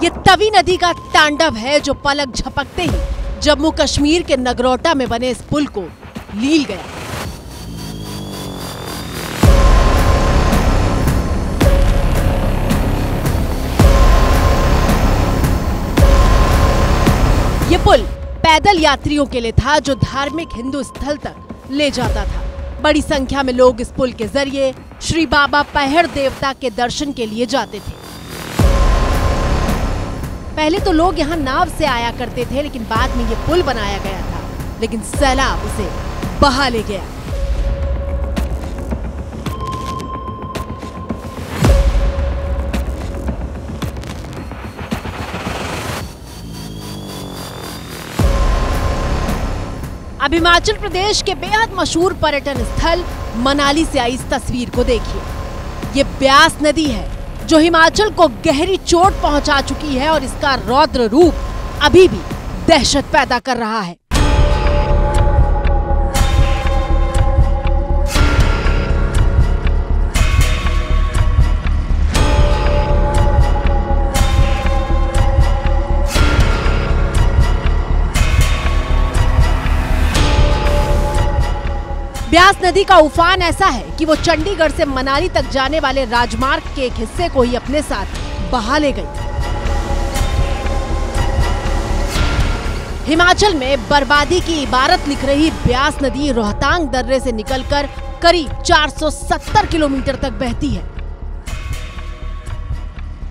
ये तवी नदी का तांडव है जो पलक झपकते ही जम्मू कश्मीर के नगरोटा में बने इस पुल को लील गया। ये पुल पैदल यात्रियों के लिए था जो धार्मिक हिंदू स्थल तक ले जाता था। बड़ी संख्या में लोग इस पुल के जरिए श्री बाबा पहड़ देवता के दर्शन के लिए जाते थे। पहले तो लोग यहाँ नाव से आया करते थे लेकिन बाद में ये पुल बनाया गया था, लेकिन सैलाब उसे बहा ले गया। अब हिमाचल प्रदेश के बेहद मशहूर पर्यटन स्थल मनाली से आई इस तस्वीर को देखिए। ये ब्यास नदी है जो हिमाचल को गहरी चोट पहुंचा चुकी है और इसका रौद्र रूप अभी भी दहशत पैदा कर रहा है। ब्यास नदी का उफान ऐसा है कि वो चंडीगढ़ से मनाली तक जाने वाले राजमार्ग के एक हिस्से को ही अपने साथ बहा ले गई। हिमाचल में बर्बादी की इबारत लिख रही ब्यास नदी रोहतांग दर्रे से निकलकर करीब 470 किलोमीटर तक बहती है।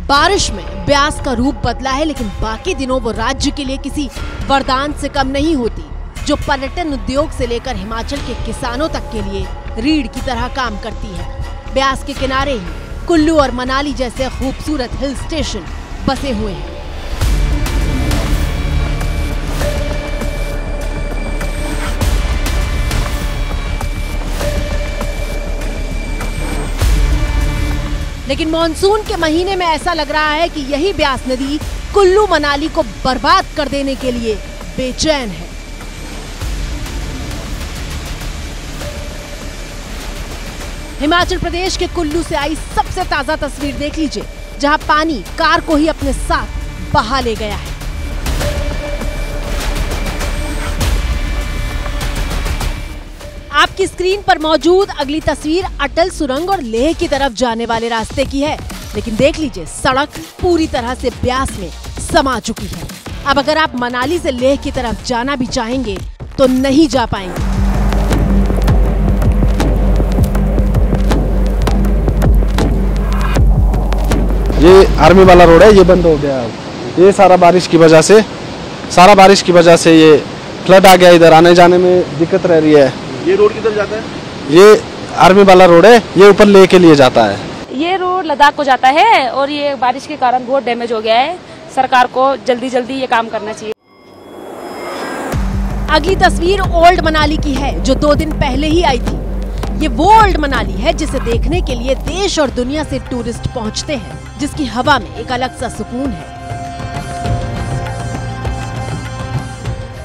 बारिश में ब्यास का रूप बदला है लेकिन बाकी दिनों वो राज्य के लिए किसी वरदान से कम नहीं होती जो पर्यटन उद्योग से लेकर हिमाचल के किसानों तक के लिए रीढ़ की तरह काम करती है। ब्यास के किनारे ही कुल्लू और मनाली जैसे खूबसूरत हिल स्टेशन बसे हुए हैं। लेकिन मॉनसून के महीने में ऐसा लग रहा है कि यही ब्यास नदी कुल्लू मनाली को बर्बाद कर देने के लिए बेचैन है। हिमाचल प्रदेश के कुल्लू से आई सबसे ताजा तस्वीर देख लीजिए, जहां पानी कार को ही अपने साथ बहा ले गया है। आपकी स्क्रीन पर मौजूद अगली तस्वीर अटल सुरंग और लेह की तरफ जाने वाले रास्ते की है, लेकिन देख लीजिए सड़क पूरी तरह से ब्यास में समा चुकी है। अब अगर आप मनाली से लेह की तरफ जाना भी चाहेंगे तो नहीं जा पाएंगे। ये आर्मी वाला रोड है, ये बंद हो गया। ये सारा बारिश की वजह से ये फ्लड आ गया, इधर आने जाने में दिक्कत रह रही है। ये रोड किधर जाता है? ये आर्मी वाला रोड है, ये ऊपर लेह के लिए जाता है। ये रोड लद्दाख को जाता है और ये बारिश के कारण बहुत डैमेज हो गया है। सरकार को जल्दी जल्दी ये काम करना चाहिए। अगली तस्वीर ओल्ड मनाली की है, जो 2 दिन पहले ही आई थी। ये वो ओल्ड मनाली है जिसे देखने के लिए देश और दुनिया से टूरिस्ट पहुंचते हैं, जिसकी हवा में एक अलग सा सुकून है।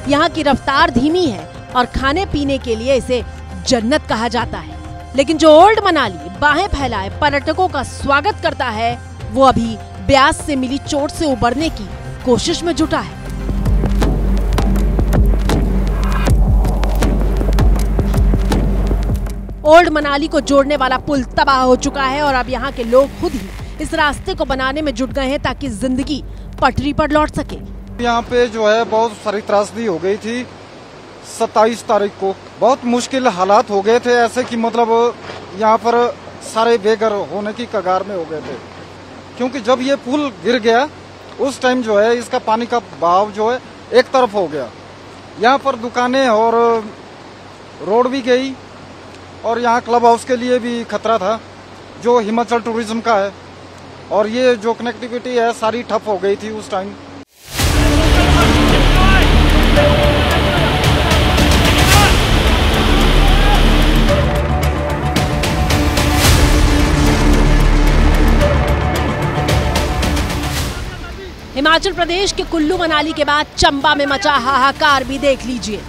यहाँ की रफ्तार धीमी है और खाने पीने के लिए इसे जन्नत कहा जाता है। लेकिन जो ओल्ड मनाली बाहें फैलाए पर्यटकों का स्वागत करता है, वो अभी ब्यास से मिली चोट से उबरने की कोशिश में जुटा है। ओल्ड मनाली को जोड़ने वाला पुल तबाह हो चुका है और अब यहाँ के लोग खुद ही इस रास्ते को बनाने में जुट गए हैं ताकि जिंदगी पटरी पर लौट सके। यहाँ पे जो है बहुत सारी त्रासदी हो गई थी। 27 तारीख को बहुत मुश्किल हालात हो गए थे, ऐसे कि मतलब यहाँ पर सारे बेघर होने की कगार में हो गए थे, क्योंकि जब ये पुल गिर गया उस टाइम जो है इसका पानी का बहाव जो है एक तरफ हो गया। यहाँ पर दुकानें और रोड भी गई और यहाँ क्लब हाउस के लिए भी खतरा था, जो हिमाचल टूरिज्म का है, और ये जो कनेक्टिविटी है सारी ठप हो गई थी उस टाइम। हिमाचल प्रदेश के कुल्लू मनाली के बाद चंबा में मचा हाहाकार भी देख लीजिए।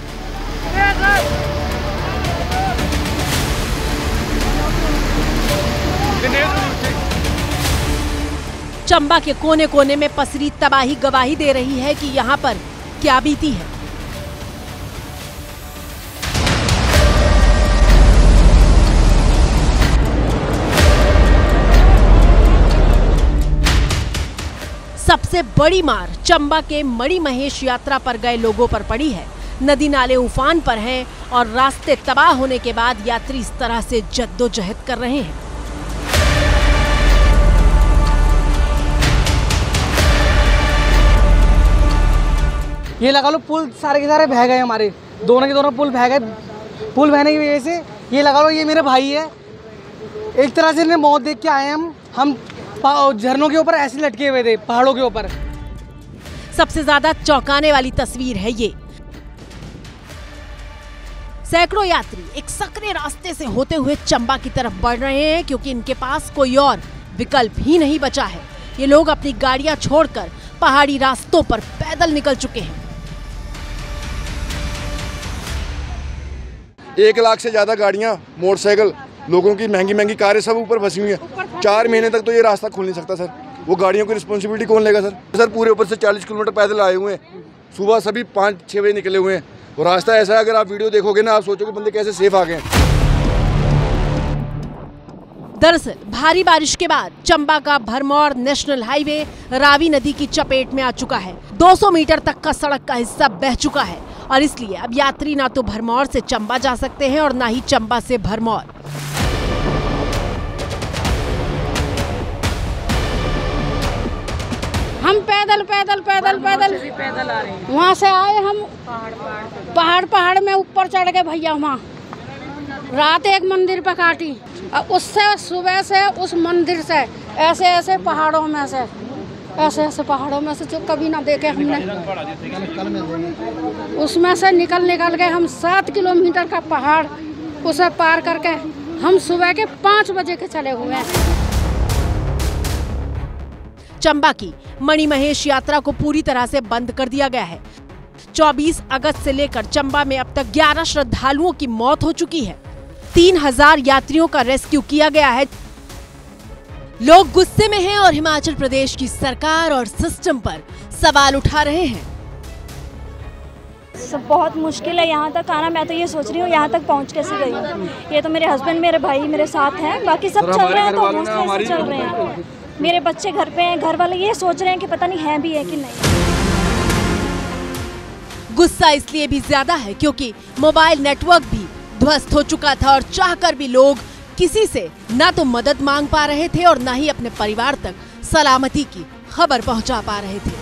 चंबा के कोने कोने में पसरी तबाही गवाही दे रही है कि यहाँ पर क्या बीती है। सबसे बड़ी मार चंबा के मणि महेश यात्रा पर गए लोगों पर पड़ी है। नदी नाले उफान पर हैं और रास्ते तबाह होने के बाद यात्री इस तरह से जद्दोजहद कर रहे हैं। ये लगा लो पुल सारे के सारे बह गए, हमारे दोनों के दोनों पुल बह गए। पुल बहने की वजह से ये लगा लो ये मेरे भाई है, एक तरह से मौत देख के आए हैं हम झरनों के ऊपर ऐसे लटके हुए थे, पहाड़ों के ऊपर। सबसे ज्यादा चौंकाने वाली तस्वीर है ये। सैकड़ों यात्री एक सकरे रास्ते से होते हुए चंबा की तरफ बढ़ रहे हैं, क्योंकि इनके पास कोई और विकल्प ही नहीं बचा है। ये लोग अपनी गाड़ियां छोड़कर पहाड़ी रास्तों पर पैदल निकल चुके हैं। 1 लाख से ज्यादा गाड़ियां, मोटरसाइकिल, लोगों की महंगी महंगी कारें सब ऊपर फंसी हुई हैं। 4 महीने तक तो ये रास्ता खुल नहीं सकता सर। वो गाड़ियों की रिस्पॉन्सिबिलिटी कौन लेगा सर? सर पूरे ऊपर से 40 किलोमीटर पैदल आए हुए हैं, सुबह सभी 5-6 बजे निकले हुए हैं, और रास्ता ऐसा है अगर आप वीडियो देखोगे ना, आप सोचोगे बंदे कैसे सेफ आ गए। दरअसल भारी बारिश के बाद चंबा का भरमौर नेशनल हाईवे रावी नदी की चपेट में आ चुका है। 200 मीटर तक का सड़क का हिस्सा बह चुका है और इसलिए अब यात्री ना तो भरमौर से चंबा जा सकते हैं और ना ही चंबा से भरमौर। हम पैदल पैदल पैदल पैदल आ रहे हैं। वहाँ से आए हम पहाड़ में ऊपर चढ़ गए भैया। वहाँ रात एक मंदिर पे काटी, उससे सुबह से उस मंदिर से ऐसे ऐसे पहाड़ों में से जो कभी ना देखे हमने, उसमें से निकल के हम 7 किलोमीटर का पहाड़ उसे पार करके हम सुबह के 5 बजे के चले हुए हैं। चंबा की मणिमहेश यात्रा को पूरी तरह से बंद कर दिया गया है। 24 अगस्त से लेकर चंबा में अब तक 11 श्रद्धालुओं की मौत हो चुकी है। 3000 यात्रियों का रेस्क्यू किया गया है। लोग गुस्से में हैं और हिमाचल प्रदेश की सरकार और सिस्टम पर सवाल उठा रहे हैं। सब बहुत मुश्किल है यहाँ तक आना। मैं तो ये सोच रही हूँ यहाँ तक पहुँच कैसे गई हूँ। ये तो मेरे हस्बैंड, मेरे भाई मेरे साथ हैं, बाकी सब चल रहे हैं तो हौसले से चल रहे हैं। मेरे बच्चे घर पे हैं, घर वाले ये सोच रहे हैं कि पता नहीं है भी है कि नहीं। गुस्सा इसलिए भी ज्यादा है क्योंकि मोबाइल नेटवर्क भी ध्वस्त हो चुका था और चाहकर भी लोग किसी से ना तो मदद मांग पा रहे थे और ना ही अपने परिवार तक सलामती की खबर पहुंचा पा रहे थे।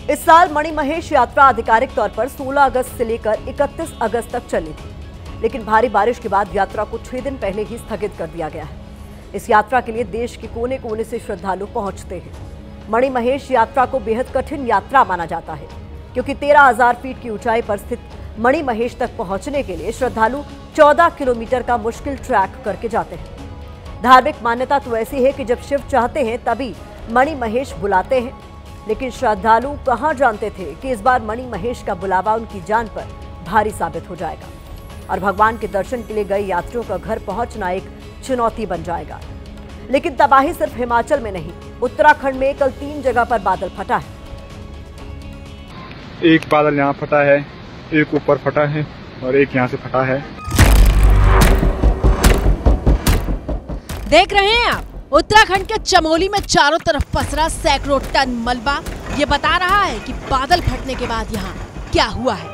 इस साल मणिमहेश यात्रा आधिकारिक तौर पर 16 अगस्त से लेकर 31 अगस्त तक चली थी, लेकिन भारी बारिश के बाद यात्रा को 6 दिन पहले ही स्थगित कर दिया गया है। इस यात्रा के लिए देश के कोने कोने से श्रद्धालु पहुंचते हैं। मणिमहेश यात्रा को बेहद कठिन यात्रा माना जाता है क्योंकि 13,000 फीट की ऊंचाई पर स्थित मणिमहेश तक पहुंचने के लिए श्रद्धालु 14 किलोमीटर का मुश्किल ट्रैक करके जाते हैं। धार्मिक मान्यता तो ऐसी है कि जब शिव चाहते हैं तभी मणिमहेश बुलाते हैं, लेकिन श्रद्धालु कहां जानते थे कि इस बार मणिमहेश का बुलावा उनकी जान पर भारी साबित हो जाएगा और भगवान के दर्शन के लिए गए यात्रियों का घर पहुंचना एक चुनौती बन जाएगा। लेकिन तबाही सिर्फ हिमाचल में नहीं, उत्तराखंड में कल 3 जगह पर बादल फटा है। एक बादल यहाँ फटा है, एक ऊपर फटा है और एक यहाँ से फटा है। देख रहे हैं आप, उत्तराखंड के चमोली में चारों तरफ पसरा सैकड़ों टन मलबा। ये बता रहा है कि बादल फटने के बाद यहाँ क्या हुआ है।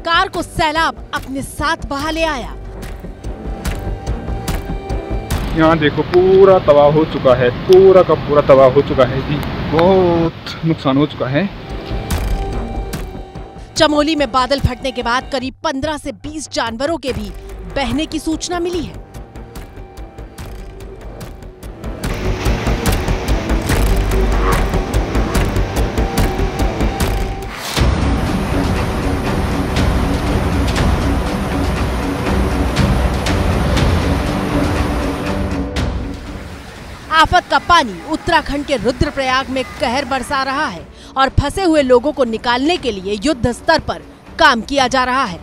कार को सैलाब अपने साथ बहा ले आया। यहाँ देखो पूरा तबाह हो चुका है, पूरा का पूरा तबाह हो चुका है जी, बहुत नुकसान हो चुका है। चमोली में बादल फटने के बाद करीब 15 से 20 जानवरों के भी बहने की सूचना मिली है। आफत का पानी उत्तराखंड के रुद्रप्रयाग में कहर बरसा रहा है और फंसे हुए लोगों को निकालने के लिए युद्ध स्तर पर काम किया जा रहा है।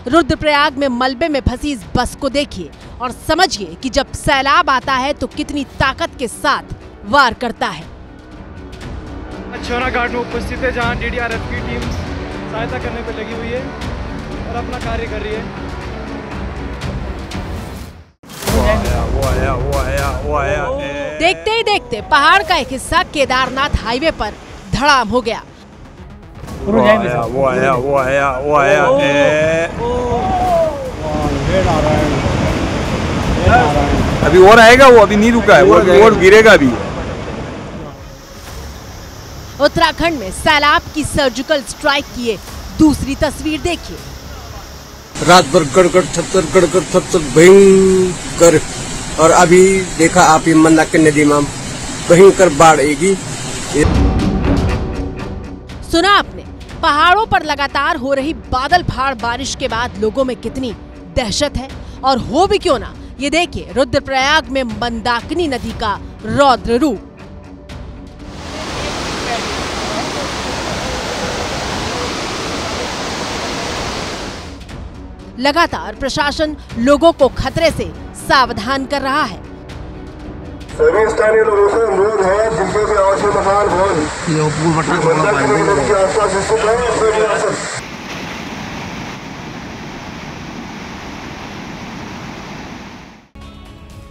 रुद्रप्रयाग में मलबे में फंसी इस बस को देखिए और समझिए कि जब सैलाब आता है तो कितनी ताकत के साथ वार करता है। छोरा घाट में उपस्थित है जहां डीडीआरएफ की टीम सहायता करने पर लगी हुई है और अपना कार्य कर रही है। वो आया। देखते ही देखते पहाड़ का एक हिस्सा केदारनाथ हाईवे पर धड़ाम हो गया। वो आया। अभी और आएगा, वो अभी नहीं रुका है, वो और गिरेगा अभी। उत्तराखंड में सैलाब की सर्जिकल स्ट्राइक की ये दूसरी तस्वीर देखिए। रात भर गड़गड़ थप्तर भयंकर, और अभी देखा आप मंदाकिनी नदी में भयंकर बाढ़ आएगी। सुना आपने, पहाड़ों पर लगातार हो रही बादल फाड़ बारिश के बाद लोगों में कितनी दहशत है। और हो भी क्यों ना, ये देखिए रुद्रप्रयाग में मंदाकिनी नदी का रौद्र रूप। लगातार प्रशासन लोगों को खतरे से सावधान कर रहा है। सभी स्थानीय लोगों से अनुरोध है जिनके भी आवश्यक मकान हो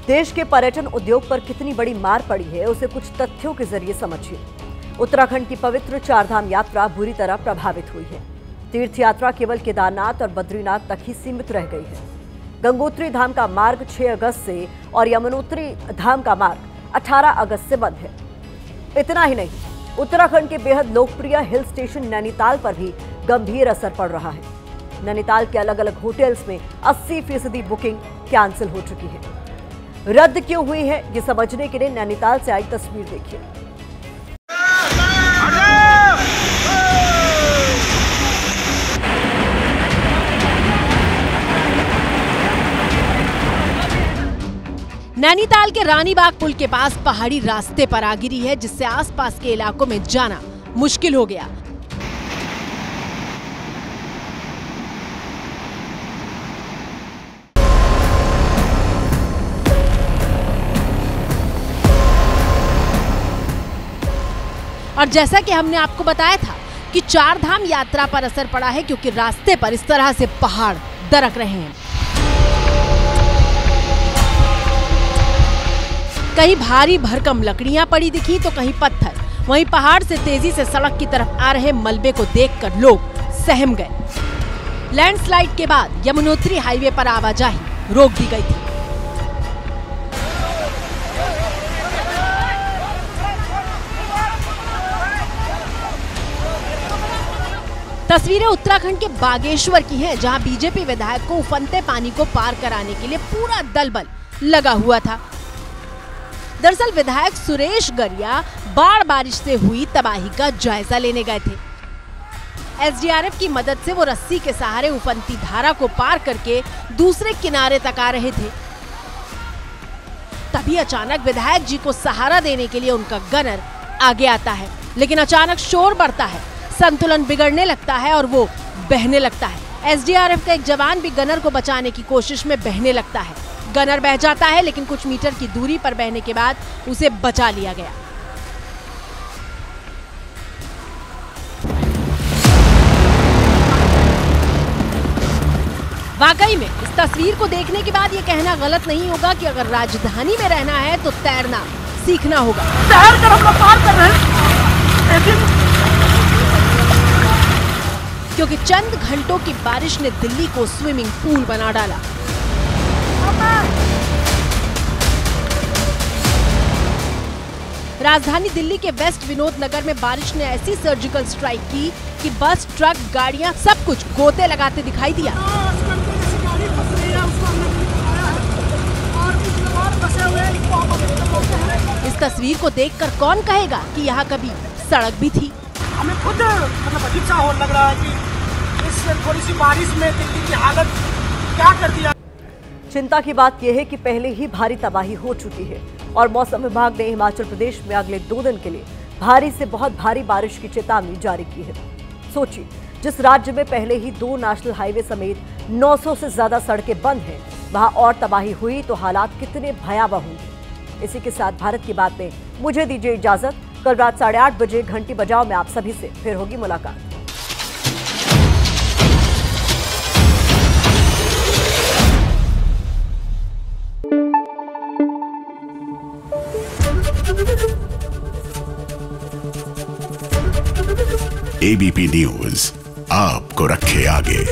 देश के पर्यटन उद्योग पर कितनी बड़ी मार पड़ी है उसे कुछ तथ्यों के जरिए समझिए। उत्तराखंड की पवित्र चारधाम यात्रा बुरी तरह प्रभावित हुई है। तीर्थ यात्रा केवल केदारनाथ और बद्रीनाथ तक ही सीमित रह गई है। गंगोत्री धाम का मार्ग 6 अगस्त से और यमुनोत्री धाम का मार्ग 18 अगस्त से बंद है। इतना ही नहीं, उत्तराखंड के बेहद लोकप्रिय हिल स्टेशन नैनीताल पर भी गंभीर असर पड़ रहा है। नैनीताल के अलग अलग होटल्स में 80% बुकिंग कैंसिल हो चुकी है। रद्द क्यों हुई है, ये समझने के लिए नैनीताल से आई तस्वीर देखिए। नैनीताल के रानीबाग पुल के पास पहाड़ी रास्ते पर आ गिरी है, जिससे आसपास के इलाकों में जाना मुश्किल हो गया। और जैसा कि हमने आपको बताया था कि 4 धाम यात्रा पर असर पड़ा है, क्योंकि रास्ते पर इस तरह से पहाड़ दरक रहे हैं। कहीं भारी भरकम लकड़ियां पड़ी दिखी तो कहीं पत्थर। वहीं पहाड़ से तेजी से सड़क की तरफ आ रहे मलबे को देखकर लोग सहम गए। लैंडस्लाइड के बाद यमुनोत्री हाईवे पर आवाजाही रोक दी गई थी। तस्वीरें उत्तराखंड के बागेश्वर की हैं, जहां बीजेपी विधायक को उफनते पानी को पार कराने के लिए पूरा दलबल लगा हुआ था। दरअसल विधायक सुरेश गरिया बाढ़ बारिश से हुई तबाही का जायजा लेने गए थे। एसडीआरएफ की मदद से वो रस्सी के सहारे उफनती धारा को पार करके दूसरे किनारे तक आ रहे थे। तभी अचानक विधायक जी को सहारा देने के लिए उनका गनर आगे आता है, लेकिन अचानक शोर बढ़ता है, संतुलन बिगड़ने लगता है और वो बहने लगता है। एसडीआरएफ का एक जवान भी गनर को बचाने की कोशिश में बहने लगता है। गनर बह जाता है, लेकिन कुछ मीटर की दूरी पर बहने के बाद उसे बचा लिया गया। वाकई में इस तस्वीर को देखने के बाद ये कहना गलत नहीं होगा कि अगर राजधानी में रहना है तो तैरना सीखना होगा। शहर कर हम लोग पार कर रहे हैं, क्योंकि चंद घंटों की बारिश ने दिल्ली को स्विमिंग पूल बना डाला। राजधानी दिल्ली के वेस्ट विनोद नगर में बारिश ने ऐसी सर्जिकल स्ट्राइक की कि बस, ट्रक, गाड़ियां सब कुछ गोते लगाते दिखाई दिया। इस तस्वीर को देखकर कौन कहेगा कि यहाँ कभी सड़क भी थी। हमें खुद मतलब अजीब सा हो लग रहा है कि इस थोड़ी सी बारिश में दिल्ली की हालत क्या कर दिया। चिंता की बात यह है कि पहले ही भारी तबाही हो चुकी है और मौसम विभाग ने हिमाचल प्रदेश में अगले 2 दिन के लिए भारी से बहुत भारी बारिश की चेतावनी जारी की है। सोचिए, जिस राज्य में पहले ही 2 नेशनल हाईवे समेत 900 से ज्यादा सड़कें बंद हैं, वहां और तबाही हुई तो हालात कितने भयावह होंगे। इसी के साथ भारत की बात में मुझे दीजिए इजाजत। कल रात 8:30 बजे घंटी बजाओ में आप सभी से फिर होगी मुलाकात। एबीपी न्यूज आपको रखे आगे।